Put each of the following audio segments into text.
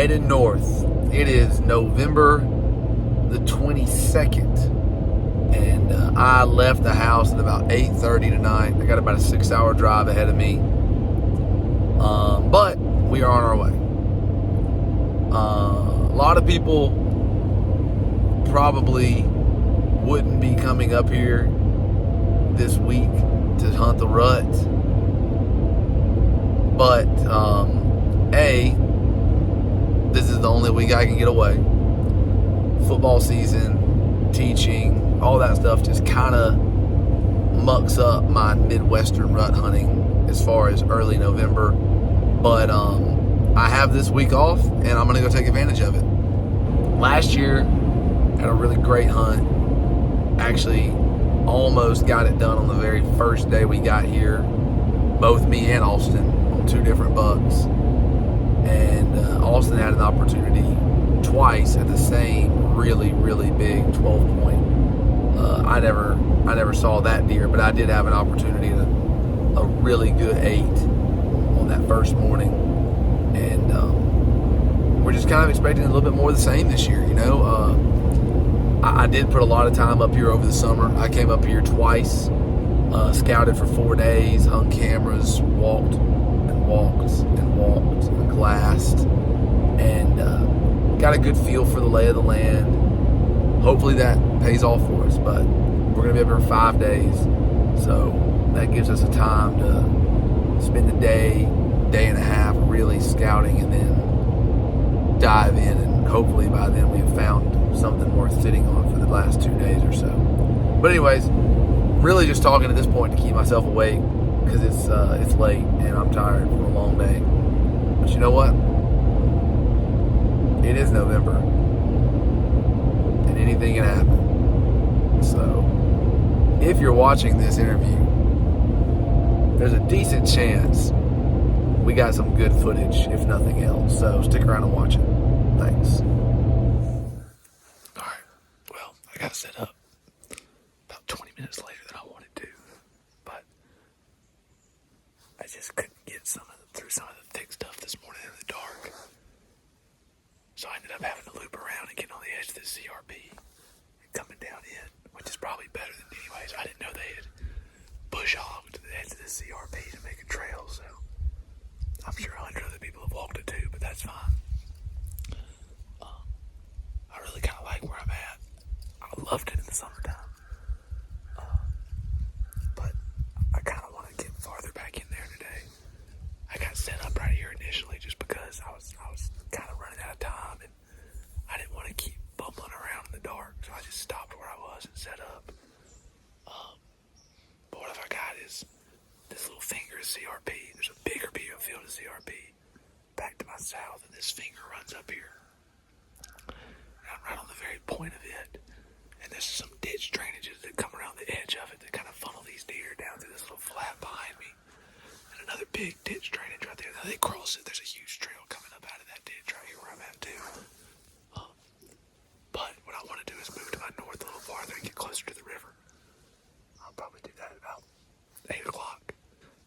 heading north. It is November the 22nd, and I left the house at about 8:30 tonight. I got about a 6-hour drive ahead of me, but we are on our way. A lot of people probably wouldn't be coming up here this week to hunt the rut, but this is the only week I can get away. Football season, teaching, all that stuff just kind of mucks up my Midwestern rut hunting as far as early November. But I have this week off, and I'm going to go take advantage of it. Last year, had a really great hunt. Actually, almost got it done on the very first day we got here. Both me and Austin on 2 different bucks. And Austin had an opportunity twice at the same really, really big 12-point. I never saw that deer, but I did have an opportunity to a really good 8 on that first morning. And we're just kind of expecting a little bit more of the same this year, you know. I did put a lot of time up here over the summer. I came up here twice, scouted for 4 days, hung cameras, walked and glassed, and got a good feel for the lay of the land. Hopefully that pays off for us, but we're going to be up here for 5 days, so that gives us a time to spend a day and a half really scouting, and then dive in, and hopefully by then we've found something worth sitting on for the last 2 days or so. But anyways, really just talking at this point to keep myself awake, because it's late and I'm tired from a long day. But you know what? It is November, and anything can happen. So if you're watching this interview, there's a decent chance we got some good footage, if nothing else. So stick around and watch it. Thanks. Alright, well, I got set up about 20 minutes later than I wanted to, but I just couldn't get through some of the thick stuff this morning in the dark. So I ended up having to loop around and get on the edge of the CRP and coming down in, which is probably better than anyways. I didn't know they had bush hogged the edge of the CRP to make a trail, so I'm sure 100 other people have walked it too, but that's fine. I really kind of like where I'm at. I loved it in the summertime, but I kind of want to get farther back in there today. I got set up right here initially just because I was kind of running out of time, and I didn't want to keep bumbling around in the dark, so I just stopped where I was and set up. But what I got is this little finger of CRP. There's a bigger field of CRP back to my south, and this finger runs up here. And I'm right on the very point of it, and there's some ditch drainages that come around the edge of it that kind of funnel these deer down through this little flat behind me, and another big ditch drainage right there. Now they cross it. There's a huge trail coming up out of that ditch right here where I'm at too. But what I want to do is move to my north a little farther and get closer to the river. I'll probably do that at about 8 o'clock.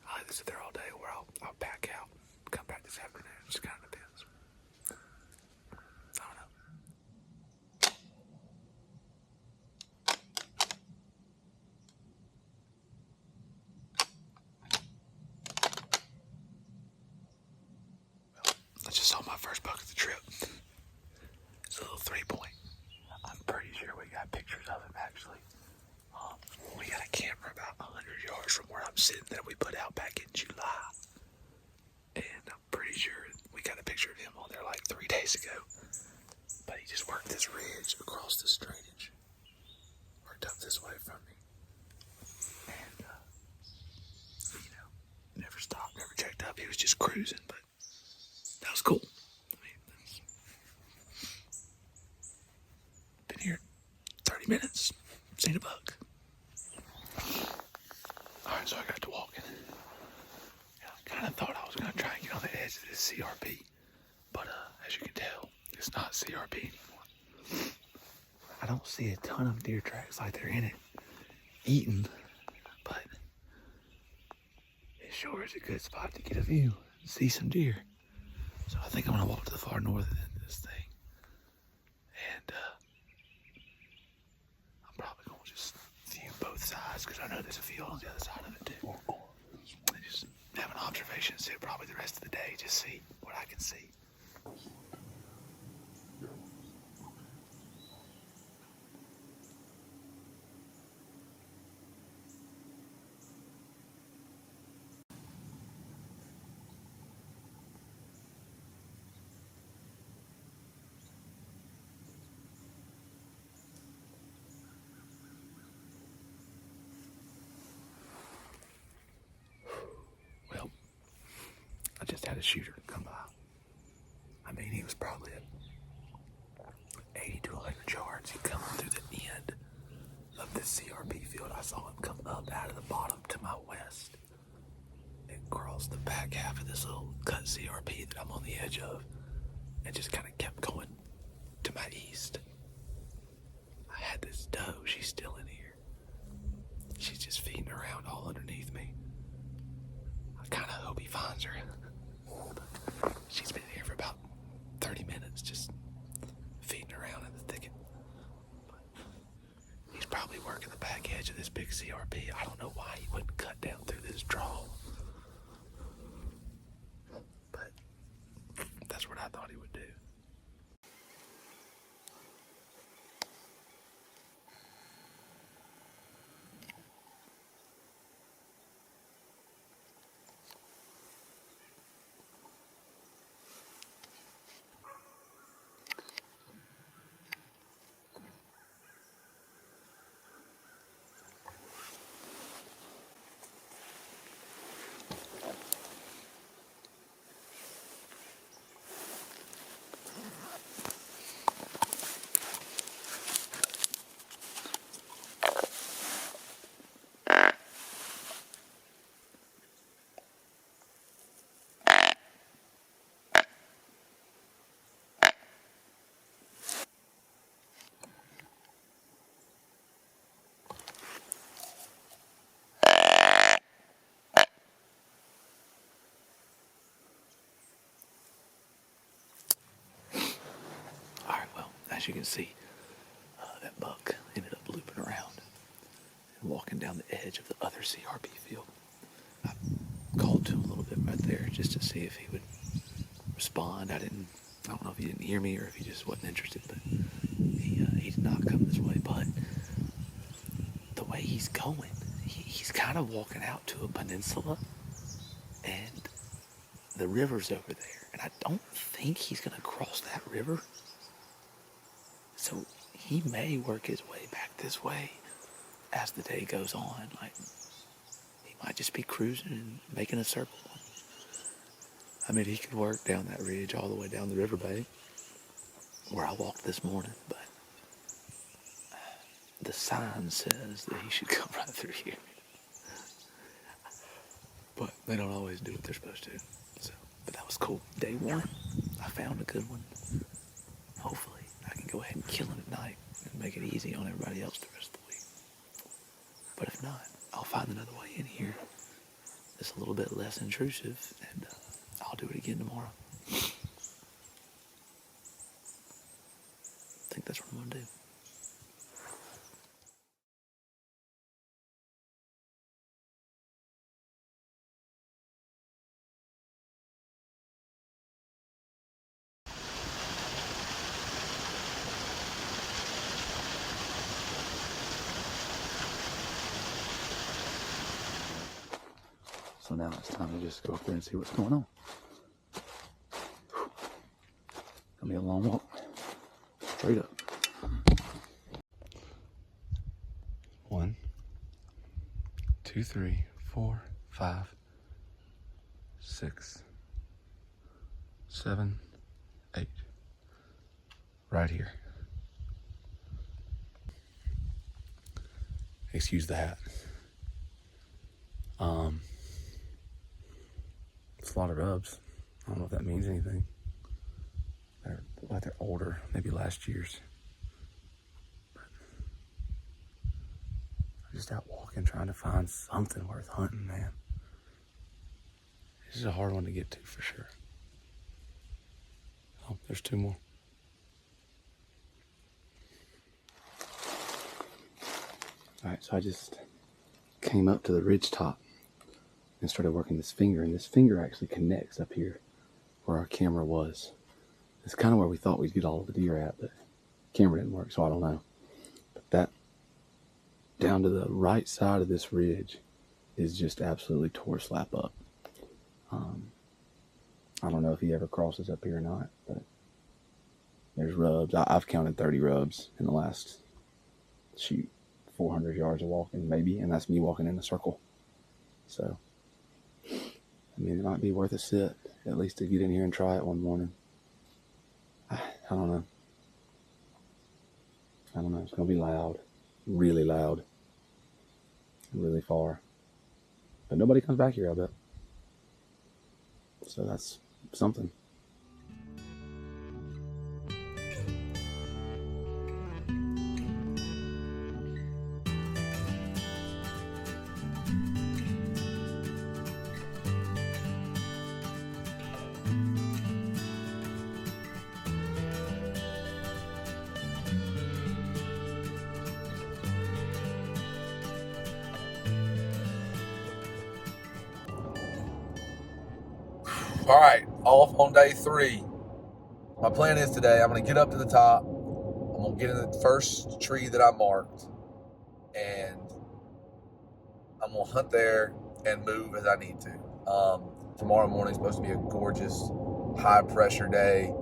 I'll either sit there all day, or I'll back out, come back this afternoon. It just kind of depends. I don't know. Well, I just saw my first buck of the trip. It's a little 3-point. I'm pretty sure we got pictures of him, actually. We got a camera about 100 yards from where I'm sitting that we put out back in July. And I'm pretty sure we got a picture of him on there like 3 days ago. But he just worked this ridge across this drainage. Worked up this way from me. And, never stopped, never checked up. He was just cruising, but that was cool. I mean, been here 30 minutes, seen a buck. Alright, so I got to walking. I kind of thought I was going to try and get on the edge of this CRP, but as you can tell, it's not CRP anymore. I don't see a ton of deer tracks like they're in it, eating, but it sure is a good spot to get a view and see some deer. So I think I'm gonna walk to the far north end of this thing, and I'm probably gonna just view both sides because I know there's a field on the other side of it too. And just have an observation, see probably the rest of the day, just see what I can see. Well, I just had a shooter come by. I mean, he was probably at 80 to 100 yards. He come through the end of this CRP field. I saw him come up out of the bottom to my west and cross the back half of this little cut CRP that I'm on the edge of, and just kind of kept going to my east. I had this doe. She's still in here. She's just feeding around all underneath me. I kind of hope he finds her. She's been here for about 30 minutes just feeding around in the thicket. But he's probably working the back edge of this big CRP. I don't know why he wouldn't cut down through this draw. But that's what I thought he would do. As you can see, that buck ended up looping around and walking down the edge of the other CRP field. I called to him a little bit right there just to see if he would respond. I don't know if he didn't hear me or if he just wasn't interested, but he did not come this way. But the way he's going, he's kind of walking out to a peninsula, and the river's over there, and I don't think he's going to cross that river. So he may work his way back this way as the day goes on. Like, he might just be cruising and making a circle. I mean, he could work down that ridge all the way down the riverbank where I walked this morning, but the sign says that he should come right through here. But they don't always do what they're supposed to. So, but that was cool. Day one, I found a good one. Hopefully I can go ahead and kill him at night and make it easy on everybody else the rest of the week. But if not, I'll find another way in here that's a little bit less intrusive, and I'll do it again tomorrow. I think that's what I'm gonna do. So now it's time to just go up there and see what's going on. Gonna be a long walk. Straight up. 1, 2, 3, 4, 5, 6, 7, 8. Right here. Excuse the hat. It's a lot of rubs. I don't know if that means anything. They're older, maybe last year's. But I'm just out walking, trying to find something worth hunting, man. This is a hard one to get to for sure. Oh, there's 2 more. All right, so I just came up to the ridge top and started working this finger, and this finger actually connects up here where our camera was. It's kind of where we thought we'd get all of the deer at, but the camera didn't work, so I don't know. But that down to the right side of this ridge is just absolutely tore slap up. I don't know if he ever crosses up here or not, but there's rubs. I've counted 30 rubs in the last, 400 yards of walking, maybe, and that's me walking in a circle. So, I mean, it might be worth a sit, at least to get in here and try it one morning. I don't know. It's going to be loud, really loud, really far. But nobody comes back here, I bet. So that's something. All right, off on day 3. My plan is today, I'm going to get up to the top. I'm going to get in the first tree that I marked, and I'm going to hunt there and move as I need to. Tomorrow morning is supposed to be a gorgeous, high-pressure day,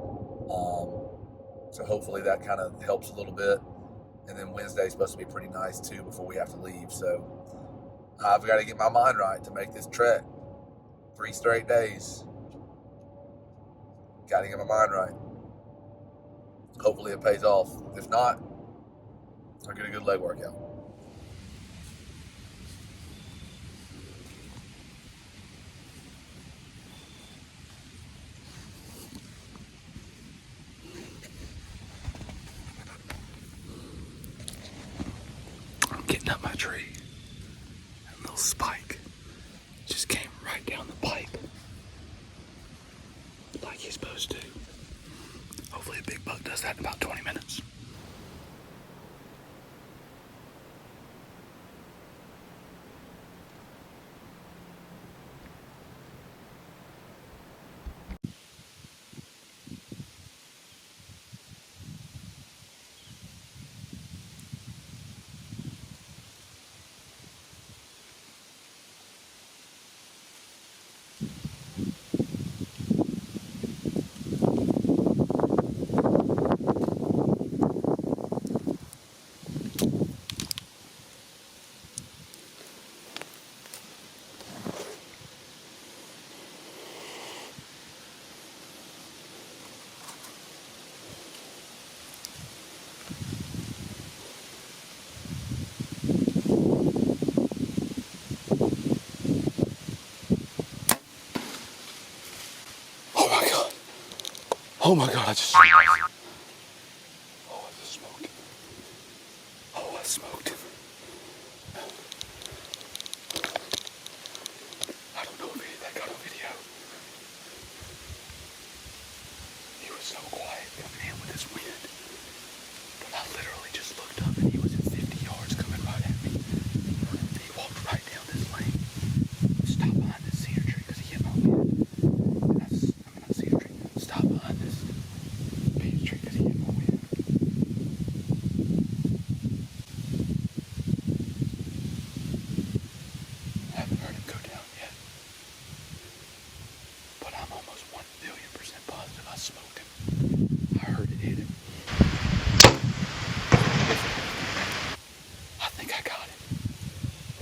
so hopefully that kind of helps a little bit. And then Wednesday is supposed to be pretty nice, too, before we have to leave. So I've got to get my mind right to make this trek. 3 straight days. Got to get my mind right. Hopefully it pays off. If not, I'll get a good leg workout. I'm getting up my tree. That little spike just came right down the pipe. Like he's supposed to. Hopefully a big buck does that in about 20 minutes. Oh my God, I just... Oh, I just smoked him. Oh, I smoked him. I don't know if that got on video. He was so quiet coming in with his wind. But I literally just looked up and he was at 50 yards coming right at me. He walked right down this lane. Stopped behind this cedar tree because he hit my wind. Not cedar tree. Stopped behind this beech tree because he hit my wind. I haven't heard him go down yet. But I'm almost 1,000,000% positive I smoked him. I heard it hit him. I think I got it.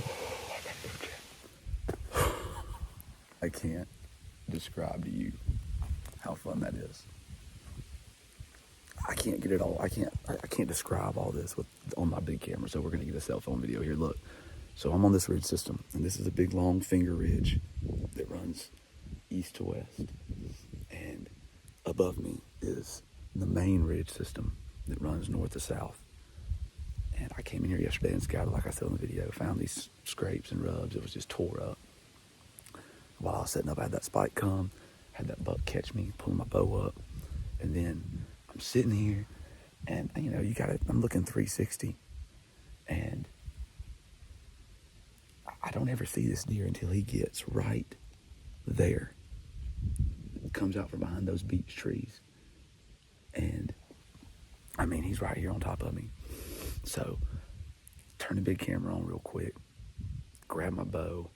Oh, I gotta go check. I can't describe to you how fun that is. I can't get it all. I can't describe all this on my big camera. So we're gonna get a cell phone video here. Look. So I'm on this ridge system, and this is a big long finger ridge that runs east to west. And above me is the main ridge system that runs north to south. And I came in here yesterday and scouted, like I said in the video, found these scrapes and rubs. It was just tore up. While I was setting up, I had that spike come, had that buck catch me, pulling my bow up. And then I'm sitting here, and I'm looking 360, and I don't ever see this deer until he gets right there. Comes out from behind those beech trees. And I mean, he's right here on top of me. So turn the big camera on real quick, grab my bow,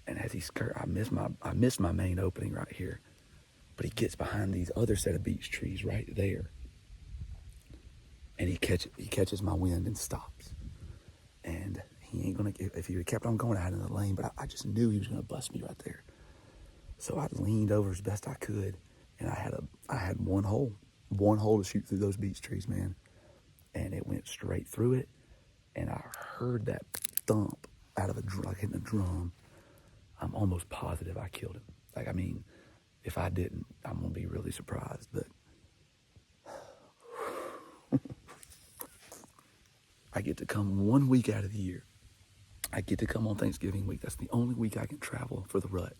and as he's I missed my main opening right here. But he gets behind these other set of beech trees right there. And he catches my wind and stops. And he ain't gonna, if he kept on going out in the lane, but I just knew he was gonna bust me right there. So I leaned over as best I could, and I had one hole to shoot through those beech trees, man. And it went straight through it, and I heard that thump out of like hitting a drum. I'm almost positive I killed him. Like, I mean, if I didn't, I'm gonna be really surprised, but I get to come 1 week out of the year. I get to come on Thanksgiving week. That's the only week I can travel for the rut.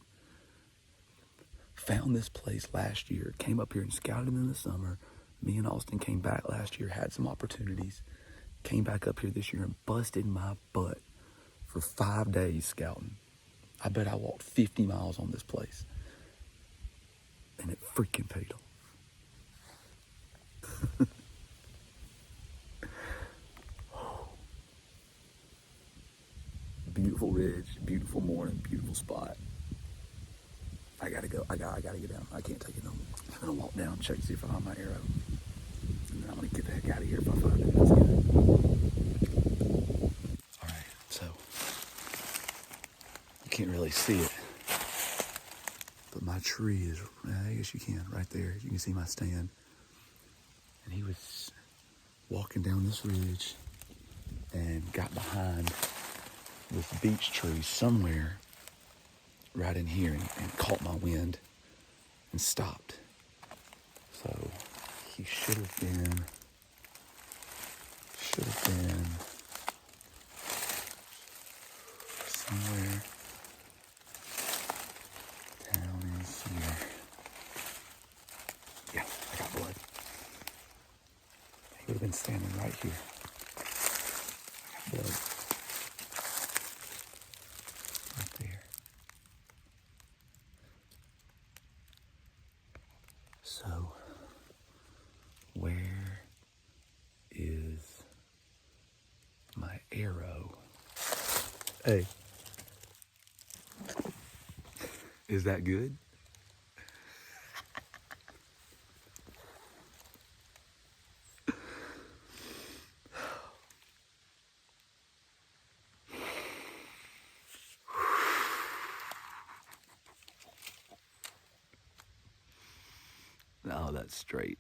Found this place last year, came up here and scouted in the summer. Me and Austin came back last year, had some opportunities, came back up here this year and busted my butt for 5 days scouting. I bet I walked 50 miles on this place. And it freaking paid off. Beautiful ridge, beautiful morning, beautiful spot. I gotta go. I gotta get down. I can't take it no more. I'm gonna walk down, check to see if I find my arrow. And then I'm gonna get the heck out of here if I find it. Let's get it. Alright, so you can't really see it. But my tree is, I guess you can, right there. You can see my stand. And he was walking down this ridge and got behind this beech tree somewhere right in here and caught my wind and stopped. So he should have been somewhere down in here. Yeah, I got blood. He would have been standing right here. I got blood. Right there. So, where is my arrow? Hey. Is that good? No, that's straight.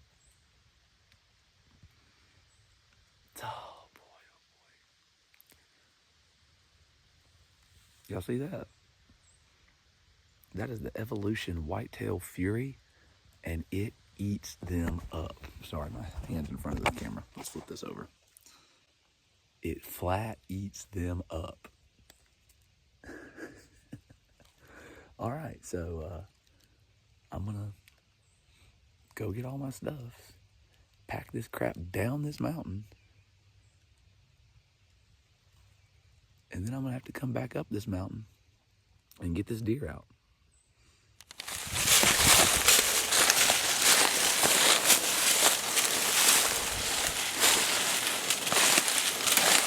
Oh boy, oh boy. Y'all see that? That is the Evolution Whitetail Fury, and it eats them up. Sorry, my hand's in front of the camera. Let's flip this over. It flat eats them up. All right, so I'm gonna go get all my stuff, pack this crap down this mountain, and then I'm gonna have to come back up this mountain and get this deer out.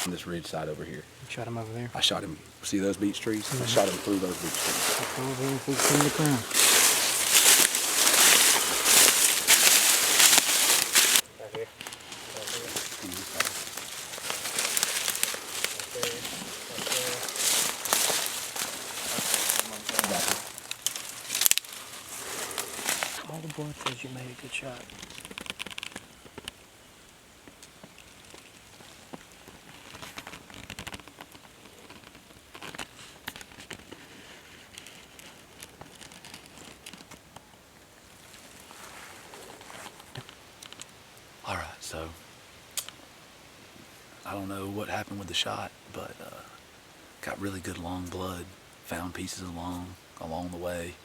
On this ridge side over here. You shot him over there? I shot him. See those beech trees? Mm-hmm. I shot him through those beech trees. Over him from the ground. Right here. Right here. All the blood says you made a good shot. All right, so I don't know what happened with the shot, but got really good long blood. Found pieces along the way.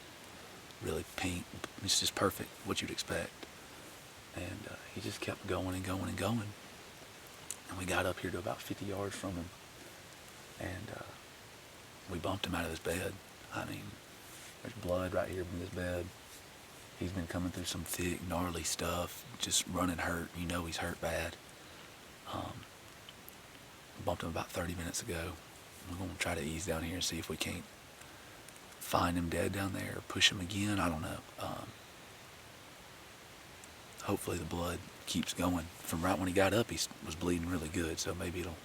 Really pink. It's just perfect, what you'd expect. And he just kept going and going and going. And we got up here to about 50 yards from him. And we bumped him out of his bed. I mean, there's blood right here from this bed. He's been coming through some thick, gnarly stuff, just running hurt. You know he's hurt bad. Bumped him about 30 minutes ago. We're going to try to ease down here and see if we can't find him dead down there or push him again. I don't know. Hopefully the blood keeps going. From right when he got up, he was bleeding really good, so maybe it'll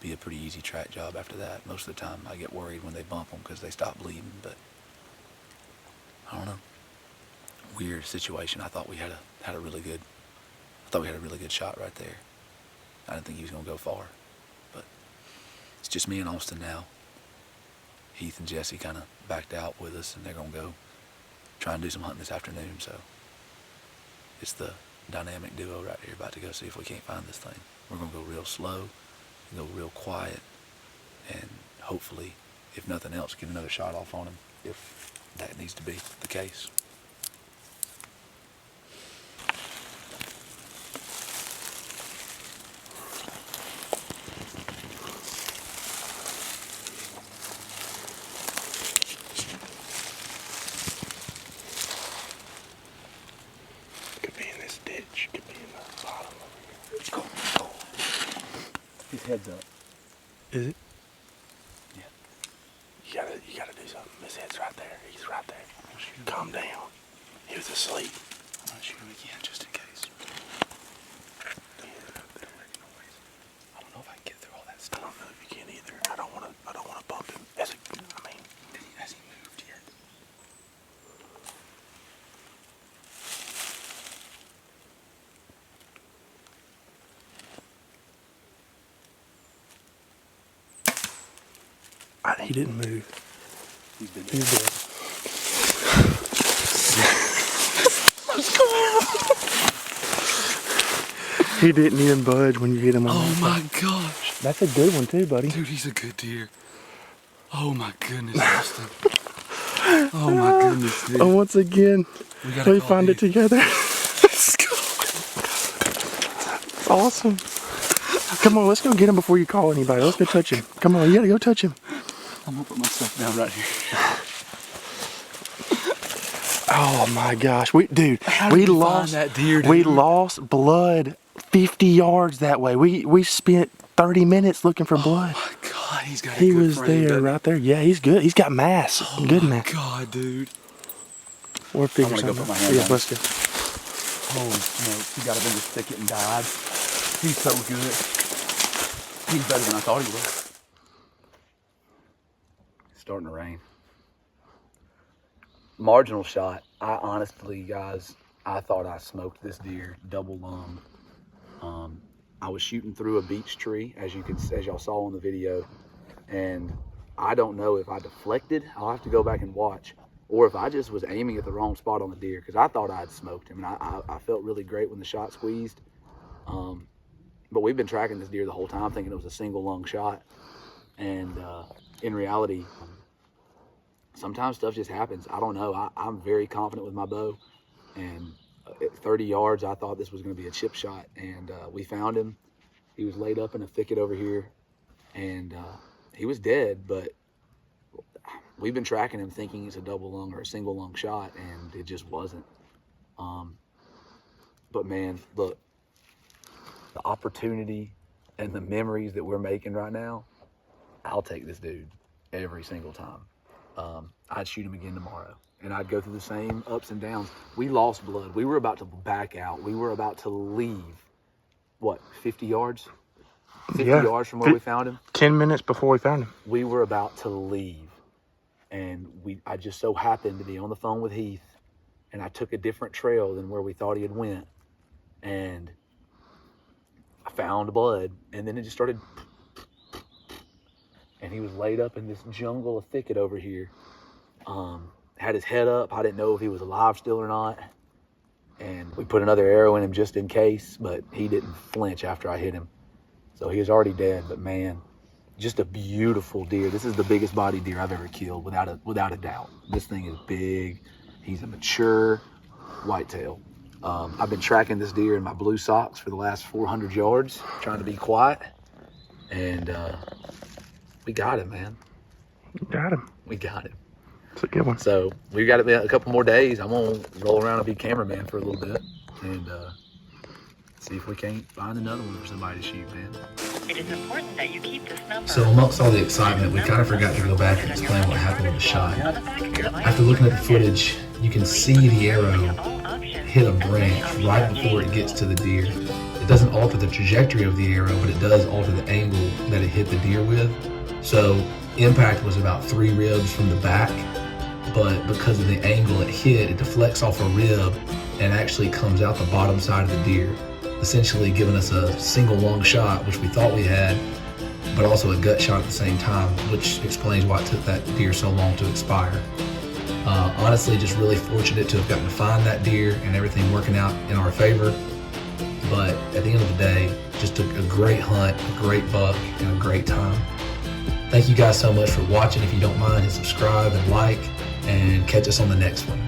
be a pretty easy track job after that. Most of the time I get worried when they bump them because they stop bleeding, but I don't know. Weird situation. I thought we had a really good shot right there. I didn't think he was going to go far, but it's just me and Austin now. Heath and Jesse kind of backed out with us, and they're going to go try and do some hunting this afternoon, so it's the dynamic duo right here, about to go see if we can't find this thing. We're going to go real slow, go real quiet, and hopefully, if nothing else, get another shot off on him if that needs to be the case. Could be in this ditch. Could be in the bottom over here. Go. His head's up. Is it? Yeah. You gotta do something. His head's right there. He's right there. Calm down. He was asleep. I'm gonna shoot him again just in case. I don't know if I can get through all that I stuff. don't know if you can either. I don't wanna bump him. Has he moved yet? he didn't move. He's been He's dead. He didn't even budge when you hit him on Oh that my side. gosh. That's a good one too, buddy. Dude, he's a good deer. Oh my goodness, Austin. Oh my goodness, dude. Oh, once again, we found it together. Let's go. It's awesome. Come on, let's go get him before you call anybody. Let's go touch him. Come on, you gotta go touch him. I'm gonna put my stuff down right here. Oh my gosh, we lost that deer, dude? We lost blood 50 yards that way. We spent 30 minutes looking for blood. Oh my God, he's got a He good was frame, there, doesn't he? right there. Yeah, he's good. He's got mass. Oh Good my mass. God, dude. We'll figure I'm gonna something go put my out. hand Yeah, down. let's go. Holy smokes, he got up in this thicket and died. He's so good. He's better than I thought he was. It's starting to rain. Marginal shot. I honestly, guys, I thought I smoked this deer double lung. I was shooting through a beech tree, as y'all saw in the video, and I don't know if I deflected. I'll have to go back and watch, or if I just was aiming at the wrong spot on the deer, because I thought I had smoked him, and I felt really great when the shot squeezed. But we've been tracking this deer the whole time, thinking it was a single lung shot, and in reality, sometimes stuff just happens. I don't know. I'm very confident with my bow, and at 30 yards, I thought this was going to be a chip shot, and we found him. He was laid up in a thicket over here, and he was dead, but we've been tracking him thinking it's a double lung or a single lung shot, and it just wasn't. But man, look, the opportunity and the memories that we're making right now, I'll take this dude every single time. I'd shoot him again tomorrow, and I'd go through the same ups and downs. We lost blood. We were about to back out. We were about to leave, 50 yards? 50 yards from where we found him? 10 minutes before we found him. We were about to leave, and I just so happened to be on the phone with Heath, and I took a different trail than where we thought he had went, and I found blood, and then it just started, and he was laid up in this jungle of thicket over here. Had his head up. I didn't know if he was alive still or not, and we put another arrow in him just in case, but he didn't flinch after I hit him, so he was already dead. But man, just a beautiful deer. This is the biggest body deer I've ever killed, without a doubt. This thing is big. He's a mature whitetail. I've been tracking this deer in my blue socks for the last 400 yards, trying to be quiet. And we got him, man. You got him. We got him. It's a good one. So we've got a couple more days. I'm going to roll around and be cameraman for a little bit and see if we can't find another one for somebody to shoot, man. It is important that you keep this number. So amongst all the excitement, we kind of forgot to go back and explain what happened with the shot. After looking at the footage, you can see the arrow hit a branch right before it gets to the deer. It doesn't alter the trajectory of the arrow, but it does alter the angle that it hit the deer with. So impact was about 3 ribs from the back, but because of the angle it hit, it deflects off a rib and actually comes out the bottom side of the deer, essentially giving us a single long shot, which we thought we had, but also a gut shot at the same time, which explains why it took that deer so long to expire. Honestly, just really fortunate to have gotten to find that deer and everything working out in our favor. But at the end of the day, just took a great hunt, a great buck, and a great time. Thank you guys so much for watching. If you don't mind, hit subscribe and like, and catch us on the next one.